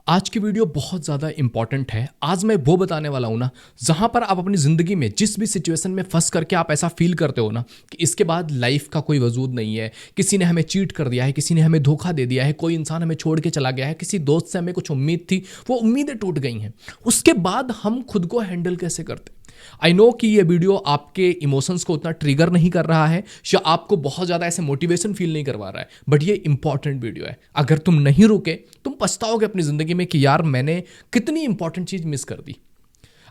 आज की वीडियो बहुत ज़्यादा इंपॉर्टेंट है। आज मैं वो बताने वाला हूँ ना, जहाँ पर आप अपनी ज़िंदगी में जिस भी सिचुएशन में फंस करके आप ऐसा फील करते हो ना कि इसके बाद लाइफ का कोई वजूद नहीं है, किसी ने हमें चीट कर दिया है, किसी ने हमें धोखा दे दिया है, कोई इंसान हमें छोड़ के चला गया है, किसी दोस्त से हमें कुछ उम्मीद थी, वो उम्मीदें टूट गई हैं। उसके बाद हम खुद को हैंडल कैसे करते? आई नो कि ये वीडियो आपके इमोशंस को उतना ट्रिगर नहीं कर रहा है या आपको बहुत ज़्यादा ऐसे मोटिवेशन फील नहीं करवा रहा है, बट ये इंपॉर्टेंट वीडियो है। अगर तुम नहीं रुके तुम पछताओगे अपनी ज़िंदगी में कि यार मैंने कितनी इंपॉर्टेंट चीज़ मिस कर दी।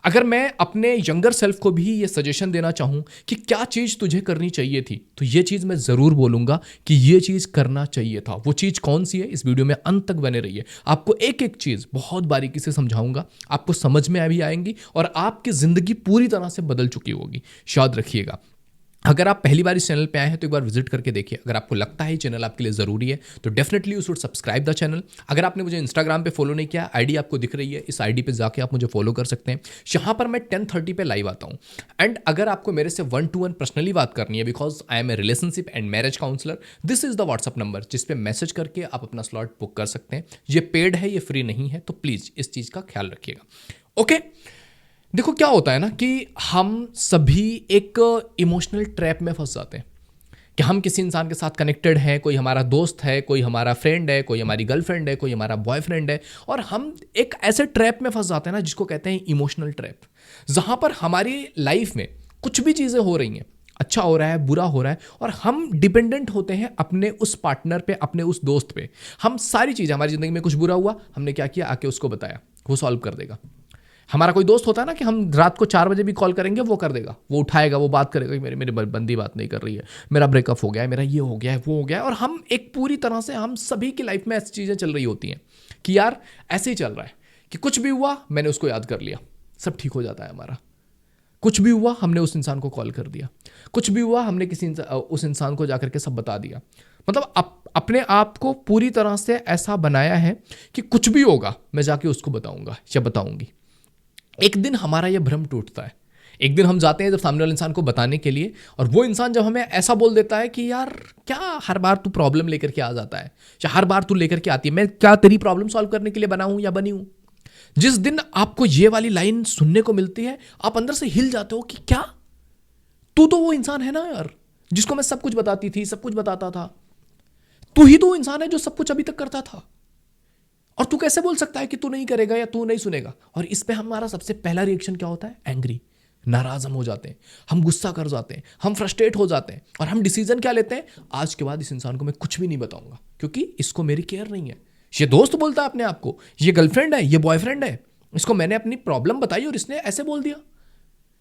अगर मैं अपने यंगर सेल्फ को भी ये सजेशन देना चाहूँ कि क्या चीज़ तुझे करनी चाहिए थी, तो ये चीज़ मैं ज़रूर बोलूँगा कि ये चीज़ करना चाहिए था। वो चीज़ कौन सी है, इस वीडियो में अंत तक बने रहिए। आपको एक एक चीज़ बहुत बारीकी से समझाऊंगा, आपको समझ में भी आएंगी और आपकी ज़िंदगी पूरी तरह से बदल चुकी होगी। याद रखिएगा, अगर आप पहली बार इस चैनल पे आए हैं तो एक बार विजिट करके देखिए। अगर आपको लगता है ये चैनल आपके लिए ज़रूरी है तो definitely you should subscribe the channel. अगर आपने मुझे इंस्टाग्राम पे फॉलो नहीं किया, आईडी आपको दिख रही है, इस आईडी पे जाके आप मुझे फॉलो कर सकते हैं। यहाँ पर मैं 10:30 पे लाइव आता हूँ। एंड अगर आपको मेरे से 1-to-1 पर्सनली बात करनी है, because I am a relationship and marriage counsellor, this is the WhatsApp number जिस पे मैसेज करके आप अपना स्लॉट बुक कर सकते हैं। ये पेड है, ये फ्री नहीं है, तो प्लीज़ इस चीज़ का ख्याल रखिएगा। ओके, देखो क्या होता है ना कि हम सभी एक इमोशनल ट्रैप में फंस जाते हैं कि हम किसी इंसान के साथ कनेक्टेड हैं, कोई हमारा दोस्त है, कोई हमारा फ्रेंड है, कोई हमारी गर्लफ्रेंड है, कोई हमारा बॉयफ्रेंड है, और हम एक ऐसे ट्रैप में फंस जाते हैं ना जिसको कहते हैं इमोशनल ट्रैप, जहां पर हमारी लाइफ में कुछ भी चीज़ें हो रही हैं, अच्छा हो रहा है, बुरा हो रहा है, और हम डिपेंडेंट होते हैं अपने उस पार्टनर पे, अपने उस दोस्त पे। हम सारी चीज़ें, हमारी ज़िंदगी में कुछ बुरा हुआ, हमने क्या किया, आके उसको बताया, वो सॉल्व कर देगा। हमारा कोई दोस्त होता है ना कि हम रात को 4 बजे भी कॉल करेंगे, वो कर देगा, वो उठाएगा, वो बात करेगा कि मेरी मेरी बंदी बात नहीं कर रही है, मेरा ब्रेकअप हो गया है, मेरा ये हो गया है, वो हो गया है। और हम एक पूरी तरह से, हम सभी की लाइफ में ऐसी चीज़ें चल रही होती हैं कि यार ऐसे ही चल रहा है कि कुछ भी हुआ मैंने उसको याद कर लिया, सब ठीक हो जाता है हमारा। कुछ भी हुआ हमने उस इंसान को कॉल कर दिया, कुछ भी हुआ हमने उस इंसान को जाकर के सब बता दिया। मतलब अपने आप को पूरी तरह से ऐसा बनाया है कि कुछ भी होगा मैं जाके उसको बताऊंगा या बताऊंगी। एक दिन हमारा यह भ्रम टूटता है। एक दिन हम जाते हैं जब सामने वाले इंसान को बताने के लिए, और वो इंसान जब हमें ऐसा बोल देता है कि यार क्या हर बार तू प्रॉब्लम लेकर के आ जाता है, या हर बार तू लेकर के आती है, मैं क्या तेरी प्रॉब्लम सॉल्व करने के लिए बना हूं या बनी हूं। जिस दिन आपको ये वाली लाइन सुनने को मिलती है, आप अंदर से हिल जाते हो कि क्या तू तो वो इंसान है ना यार जिसको मैं सब कुछ बताती थी, सब कुछ बताता था। तू ही तो वो इंसान है जो सब कुछ अभी तक करता था, और तू कैसे बोल सकता है कि तू नहीं करेगा या तू नहीं सुनेगा। और इस पे हमारा सबसे पहला रिएक्शन क्या होता है? एंग्री, नाराज हम हो जाते हैं, हम गुस्सा कर जाते हैं, हम फ्रस्ट्रेट हो जाते हैं, और हम डिसीजन क्या लेते हैं? आज के बाद इस इंसान को मैं कुछ भी नहीं बताऊंगा क्योंकि इसको मेरी केयर नहीं है। ये दोस्त बोलता है अपने आप को, ये गर्लफ्रेंड है, ये बॉयफ्रेंड है, इसको मैंने अपनी प्रॉब्लम बताई और इसने ऐसे बोल दिया।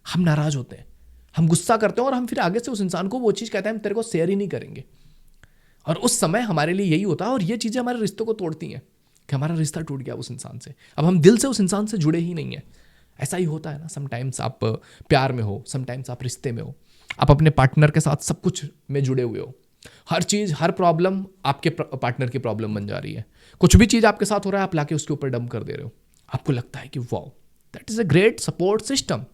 हम नाराज होते हैं, हम गुस्सा करते हैं, और हम फिर आगे से उस इंसान को वो चीज़ कहते हैं हम तेरे को शेयर ही नहीं करेंगे। और उस समय हमारे लिए यही होता है, और ये चीज़ें हमारे रिश्तों को तोड़ती हैं कि हमारा रिश्ता टूट गया उस इंसान से, अब हम दिल से उस इंसान से जुड़े ही नहीं हैं। ऐसा ही होता है ना, समटाइम्स आप प्यार में हो, समटाइम्स आप रिश्ते में हो, आप अपने पार्टनर के साथ सब कुछ में जुड़े हुए हो, हर चीज़, हर प्रॉब्लम आपके पार्टनर की प्रॉब्लम बन जा रही है। कुछ भी चीज़ आपके साथ हो रहा है, आप लाके उसके ऊपर डंप कर दे रहे हो। आपको लगता है कि wow, that is a great support system.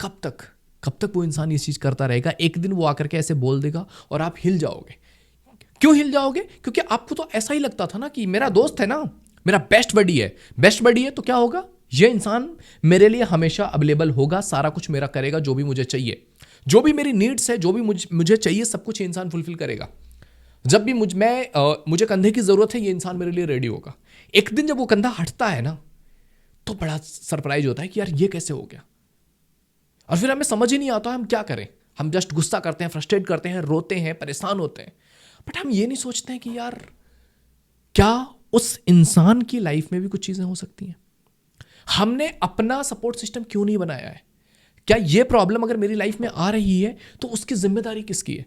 कब तक, कब तक वो इंसान ये चीज़ करता रहेगा? एक दिन वो आकर के ऐसे बोल देगा और आप हिल जाओगे। क्यों हिल जाओगे? क्योंकि आपको तो ऐसा ही लगता था ना कि मेरा दोस्त है ना, मेरा बेस्ट बडी है, बेस्ट बडी है, तो क्या होगा? ये इंसान मेरे लिए हमेशा अवेलेबल होगा, सारा कुछ मेरा करेगा, जो भी मुझे चाहिए, जो भी मेरी नीड्स है, जो भी मुझे चाहिए, सब कुछ ये इंसान फुलफिल करेगा। जब भी मुझे कंधे की जरूरत है, ये इंसान मेरे लिए रेडी होगा। एक दिन जब वो कंधा हटता है ना, तो बड़ा सरप्राइज होता है कि यार ये कैसे हो गया। और फिर हमें समझ ही नहीं आता हम क्या करें। हम जस्ट गुस्सा करते हैं, फ्रस्ट्रेट करते हैं, रोते हैं, परेशान होते हैं, बट हम ये नहीं सोचते हैं कि यार क्या उस इंसान की लाइफ में भी कुछ चीजें हो सकती हैं। हमने अपना सपोर्ट सिस्टम क्यों नहीं बनाया है? क्या ये प्रॉब्लम अगर मेरी लाइफ में आ रही है तो उसकी जिम्मेदारी किसकी है?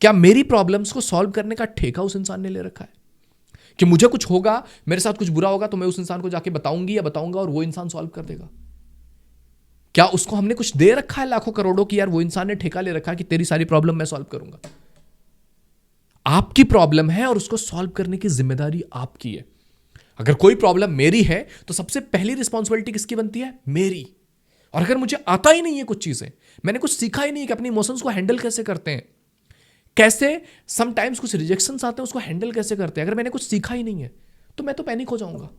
क्या मेरी प्रॉब्लम्स को सॉल्व करने का ठेका उस इंसान ने ले रखा है कि मुझे कुछ होगा, मेरे साथ कुछ बुरा होगा तो मैं उस इंसान को जाके बताऊंगी या बताऊंगा और वो इंसान सॉल्व कर देगा? क्या उसको हमने कुछ दे रखा है लाखों करोड़ों की, यार वो इंसान ने ठेका ले रखा है कि तेरी सारी प्रॉब्लम मैं सॉल्व करूंगा? आपकी प्रॉब्लम है और उसको सॉल्व करने की जिम्मेदारी आपकी है। अगर कोई प्रॉब्लम मेरी है तो सबसे पहली रिस्पॉन्सिबिलिटी किसकी बनती है? मेरी। और अगर मुझे आता ही नहीं है कुछ चीजें, मैंने कुछ सीखा ही नहीं कि अपने इमोशंस को हैंडल कैसे करते हैं, कैसे समटाइम्स कुछ रिजेक्शंस आते हैं उसको हैंडल कैसे करते हैं, अगर मैंने कुछ सीखा ही नहीं है तो मैं तो पैनिक हो जाऊंगा।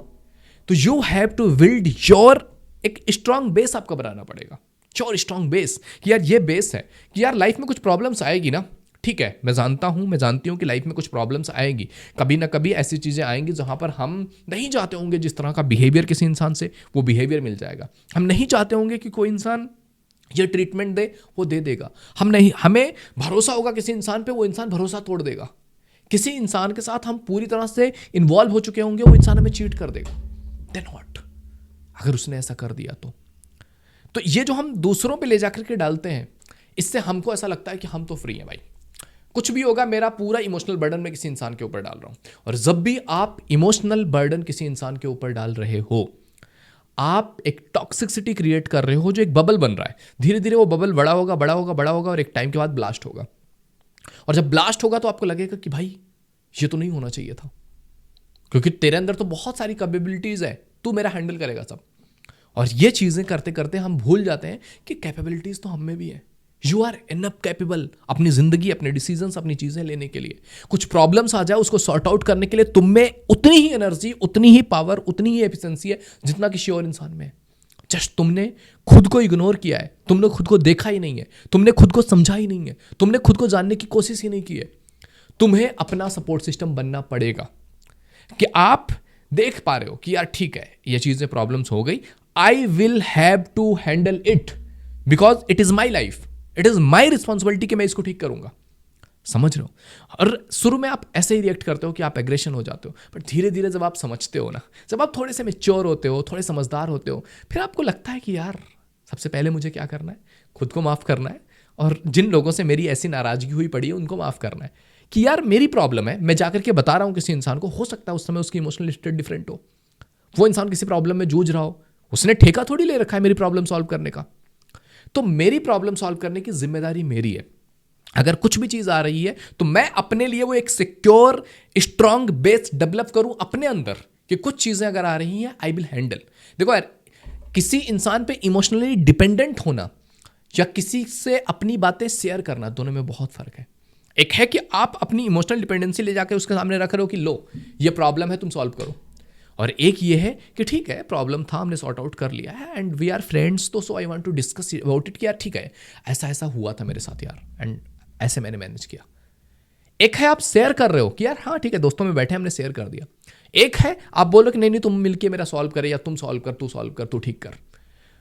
तो you have to build your एक स्ट्रांग बेस आपका बनाना पड़ेगा, योर स्ट्रांग बेस, कि यार ये बेस है कि यार लाइफ में कुछ प्रॉब्लम्स आएगी ना, ठीक है, मैं जानती हूँ कि लाइफ में कुछ प्रॉब्लम्स आएगी, कभी ना कभी ऐसी चीज़ें आएंगी जहाँ पर हम नहीं चाहते होंगे जिस तरह का बिहेवियर किसी इंसान से, वो बिहेवियर मिल जाएगा। हम नहीं चाहते होंगे कि कोई इंसान ये ट्रीटमेंट दे, वो दे देगा। हमें भरोसा होगा किसी इंसान पे, वो इंसान भरोसा तोड़ देगा। किसी इंसान के साथ हम पूरी तरह से इन्वॉल्व हो चुके होंगे, वो इंसान हमें चीट कर देगा। देन व्हाट, अगर उसने ऐसा कर दिया तो ये जो हम दूसरों पे ले जाकर के डालते हैं, इससे हमको ऐसा लगता है कि हम तो फ्री हैं भाई, कुछ भी होगा, मेरा पूरा इमोशनल बर्डन मैं किसी इंसान के ऊपर डाल रहा हूं। और जब भी आप इमोशनल बर्डन किसी इंसान के ऊपर डाल रहे हो, आप एक टॉक्सिसिटी क्रिएट कर रहे हो, जो एक बबल बन रहा है। धीरे धीरे वो बबल बड़ा होगा, बड़ा होगा, बड़ा होगा, और एक टाइम के बाद ब्लास्ट होगा। और जब ब्लास्ट होगा तो आपको लगेगा कि भाई ये तो नहीं होना चाहिए था, क्योंकि तेरे अंदर तो बहुत सारी कैपेबिलिटीज है, तू मेरा हैंडल करेगा सब। और ये चीजें करते करते हम भूल जाते हैं कि कैपेबिलिटीज तो हम में भी है। यू आर इनफ कैपेबल अपनी जिंदगी, अपने डिसीजंस, अपनी चीजें लेने के लिए। कुछ प्रॉब्लम्स आ जाए, उसको सॉर्ट आउट करने के लिए तुम में उतनी ही एनर्जी, उतनी ही पावर, उतनी ही एफिशिएंसी है जितना किसी और इंसान में है। जस्ट तुमने खुद को इग्नोर किया है, तुमने खुद को देखा ही नहीं है, तुमने खुद को समझा ही नहीं है, तुमने खुद को जानने की कोशिश ही नहीं की है। तुम्हें अपना सपोर्ट सिस्टम बनना पड़ेगा कि आप देख पा रहे हो कि यार ठीक है, ये चीजें प्रॉब्लम्स हो गई, I will have to handle it because it is my life, it is my responsibility कि मैं इसको ठीक करूंगा। समझ रहे हो? और शुरू में आप ऐसे ही रिएक्ट करते हो कि आप एग्रेशन हो जाते हो, बट धीरे धीरे जब आप समझते हो ना, जब आप थोड़े से मैच्योर होते हो, थोड़े समझदार होते हो, फिर आपको लगता है कि यार सबसे पहले मुझे क्या करना है, खुद को माफ़ करना है, और जिन लोगों से मेरी ऐसी नाराजगी हुई पड़ी है उनको माफ़ करना है कि यार मेरी प्रॉब्लम है, मैं जाकर के बता रहा हूँ किसी इंसान को, हो सकता है उस समय उसकी इमोशनल स्टेट डिफरेंट हो, वो इंसान किसी प्रॉब्लम में जूझ रहा हो, उसने ठेका थोड़ी ले रखा है मेरी प्रॉब्लम सॉल्व करने का। तो मेरी प्रॉब्लम सॉल्व करने की जिम्मेदारी मेरी है। अगर कुछ भी चीज आ रही है तो मैं अपने लिए वो एक सिक्योर स्ट्रांग बेस डेवलप करूं अपने अंदर कि कुछ चीजें अगर आ रही हैं आई विल हैंडल। देखो यार, किसी इंसान पे इमोशनली डिपेंडेंट होना या किसी से अपनी बातें शेयर करना, दोनों में बहुत फर्क है। एक है कि आप अपनी इमोशनल डिपेंडेंसी ले जाकर उसके सामने रख रहे हो कि लो ये प्रॉब्लम है, तुम सॉल्व करो, और एक ये है कि ठीक है प्रॉब्लम था, हमने सॉर्ट आउट कर लिया है एंड वी आर फ्रेंड्स, तो so I want to discuss about it कि यार ठीक है ऐसा ऐसा हुआ था मेरे साथ यार, एंड ऐसे मैंने मैनेज किया। एक है आप शेयर कर रहे हो कि यार हाँ ठीक है, दोस्तों में बैठे हमने शेयर कर दिया। एक है आप बोलो कि नहीं नहीं तुम मिलके मेरा सॉल्व करे, या तुम सॉल्व कर, तू ठीक कर।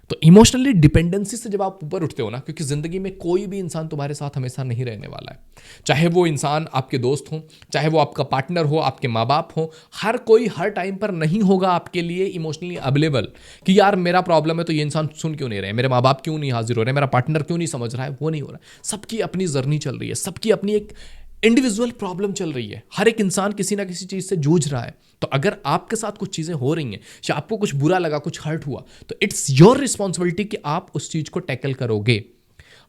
तो इमोशनली डिपेंडेंसी से जब आप ऊपर उठते हो ना, क्योंकि जिंदगी में कोई भी इंसान तुम्हारे साथ हमेशा नहीं रहने वाला है, चाहे वो इंसान आपके दोस्त हो, चाहे वो आपका पार्टनर हो, आपके माँ बाप हो, हर कोई हर टाइम पर नहीं होगा आपके लिए इमोशनली अवेलेबल कि यार मेरा प्रॉब्लम है तो ये इंसान सुन क्यों नहीं रहे, मेरे माँ बाप क्यों नहीं हाजिर हो रहे, मेरा पार्टनर क्यों नहीं समझ रहा है, वो नहीं हो रहा है। सबकी अपनी जर्नी चल रही है, सबकी अपनी एक इंडिविजुअल प्रॉब्लम चल रही है, हर एक इंसान किसी ना किसी चीज़ से जूझ रहा है। तो अगर आपके साथ कुछ चीज़ें हो रही हैं या आपको कुछ बुरा लगा, कुछ हर्ट हुआ, तो इट्स योर रिस्पॉन्सिबिलिटी कि आप उस चीज़ को टैकल करोगे।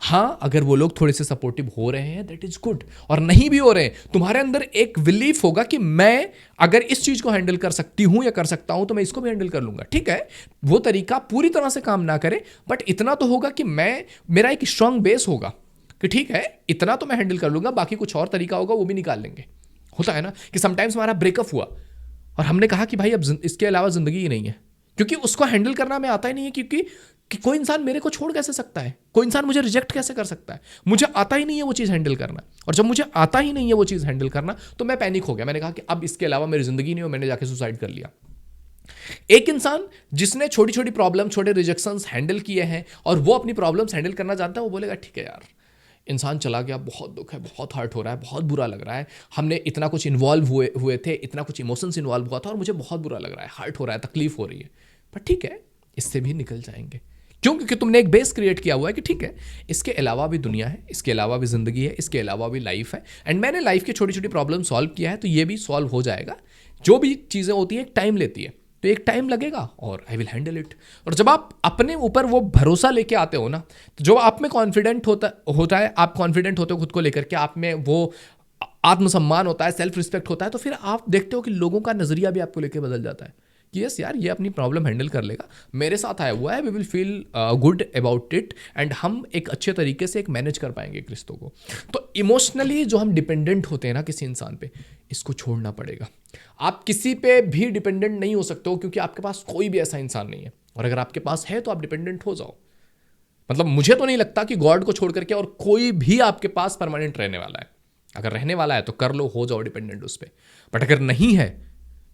हाँ, अगर वो लोग थोड़े से सपोर्टिव हो रहे हैं दैट इज गुड, और नहीं भी हो रहे हैं, तुम्हारे अंदर एक बिलीफ होगा कि मैं अगर इस चीज़ को हैंडल कर सकती हूँ या कर सकता हूँ तो मैं इसको भी हैंडल कर लूँगा। ठीक है, वो तरीका पूरी तरह से काम ना करे, बट इतना तो होगा कि मेरा एक स्ट्रांग बेस होगा कि ठीक है इतना तो मैं हैंडल कर लूंगा, बाकी कुछ और तरीका होगा वो भी निकाल लेंगे। होता है ना कि समटाइम्स हमारा ब्रेकअप हुआ और हमने कहा कि भाई अब इसके अलावा जिंदगी ही नहीं है, क्योंकि उसको हैंडल करना हमें आता ही नहीं है। क्योंकि कि कोई इंसान मेरे को छोड़ कैसे सकता है, कोई इंसान मुझे रिजेक्ट कैसे कर सकता है, मुझे आता ही नहीं है वो चीज़ हैंडल करना। और जब मुझे आता ही नहीं है वो चीज़ हैंडल करना तो मैं पैनिक हो गया, मैंने कहा कि अब इसके अलावा मेरी जिंदगी नहीं हो, मैंने जाके सुसाइड कर लिया। एक इंसान जिसने छोटी छोटी प्रॉब्लम, छोटे रिजेक्शंस हैंडल किए हैं और वो अपनी प्रॉब्लम्स हैंडल करना जानता है, वो बोलेगा ठीक है यार इंसान चला गया, बहुत दुख है, बहुत हर्ट हो रहा है, बहुत बुरा लग रहा है, हमने इतना कुछ इन्वॉल्व हुए थे, इतना कुछ इमोशंस इन्वॉल्व हुआ था और मुझे बहुत बुरा लग रहा है, हर्ट हो रहा है, तकलीफ हो रही है, पर ठीक है इससे भी निकल जाएंगे। क्यों? क्योंकि तुमने एक बेस क्रिएट किया हुआ है कि ठीक है इसके अलावा भी दुनिया है, इसके अलावा भी जिंदगी है, इसके अलावा भी लाइफ है, एंड मैंने लाइफ की छोटी छोटी प्रॉब्लम सॉल्व किया है तो ये भी सॉल्व हो जाएगा। जो भी चीज़ें होती हैं एक टाइम लेती है, तो एक टाइम लगेगा और आई विल हैंडल इट। और जब आप अपने ऊपर वो भरोसा लेके आते हो ना, तो जो आप में कॉन्फिडेंट होता है, आप कॉन्फिडेंट होते हो खुद को लेकर के, आप में वो आत्मसम्मान होता है, सेल्फ रिस्पेक्ट होता है, तो फिर आप देखते हो कि लोगों का नजरिया भी आपको लेके बदल जाता है कि यस यार ये अपनी प्रॉब्लम हैंडल कर लेगा, मेरे साथ आया हुआ है, we will feel good about it, and हम एक अच्छे तरीके से एक मैनेज कर पाएंगे एक रिश्तों को। तो इमोशनली जो हम डिपेंडेंट होते हैं ना किसी इंसान पे, इसको छोड़ना पड़ेगा। आप किसी पे भी डिपेंडेंट नहीं हो सकते हो, क्योंकि आपके पास कोई भी ऐसा इंसान नहीं है, और अगर आपके पास है तो आप डिपेंडेंट हो जाओ। मतलब मुझे तो नहीं लगता कि गॉड को छोड़ करके और कोई भी आपके पास परमानेंट रहने वाला है। अगर रहने वाला है तो कर लो, हो जाओ डिपेंडेंट उस पर। बट अगर नहीं है,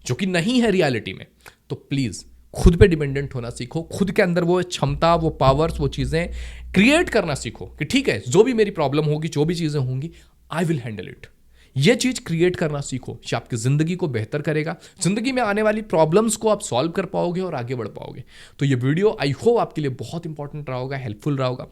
जो कि नहीं है रियलिटी में, तो प्लीज खुद पे डिपेंडेंट होना सीखो। खुद के अंदर वो क्षमता, वो पावर्स, वो चीजें क्रिएट करना सीखो कि ठीक है, जो भी मेरी प्रॉब्लम होगी, जो भी चीजें होंगी, आई विल हैंडल इट। ये चीज क्रिएट करना सीखो, ये आपकी जिंदगी को बेहतर करेगा। जिंदगी में आने वाली प्रॉब्लम्स को आप सॉल्व कर पाओगे और आगे बढ़ पाओगे। तो ये वीडियो आई होप आपके लिए बहुत इंपॉर्टेंट रहा होगा, हेल्पफुल रहा होगा।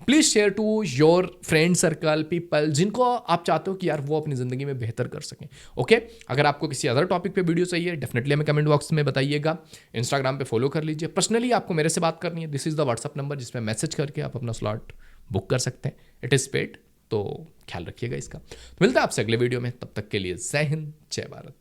Please share to your friend circle, people जिनको आप चाहते हो कि यार वो अपनी जिंदगी में बेहतर कर सकें। ओके, अगर आपको किसी अदर टॉपिक पे वीडियो चाहिए, डेफिनेटली हमें कमेंट बॉक्स में बताइएगा। इंस्टाग्राम पे फॉलो कर लीजिए। पर्सनली आपको मेरे से बात करनी है, this is the WhatsApp number जिसमें मैसेज करके आप अपना स्लॉट बुक कर सकते हैं। इट इज पेड, तो ख्याल रखिएगा इसका। तो मिलता है आपसे अगले वीडियो में, तब तक के लिए जय हिंद, जय भारत।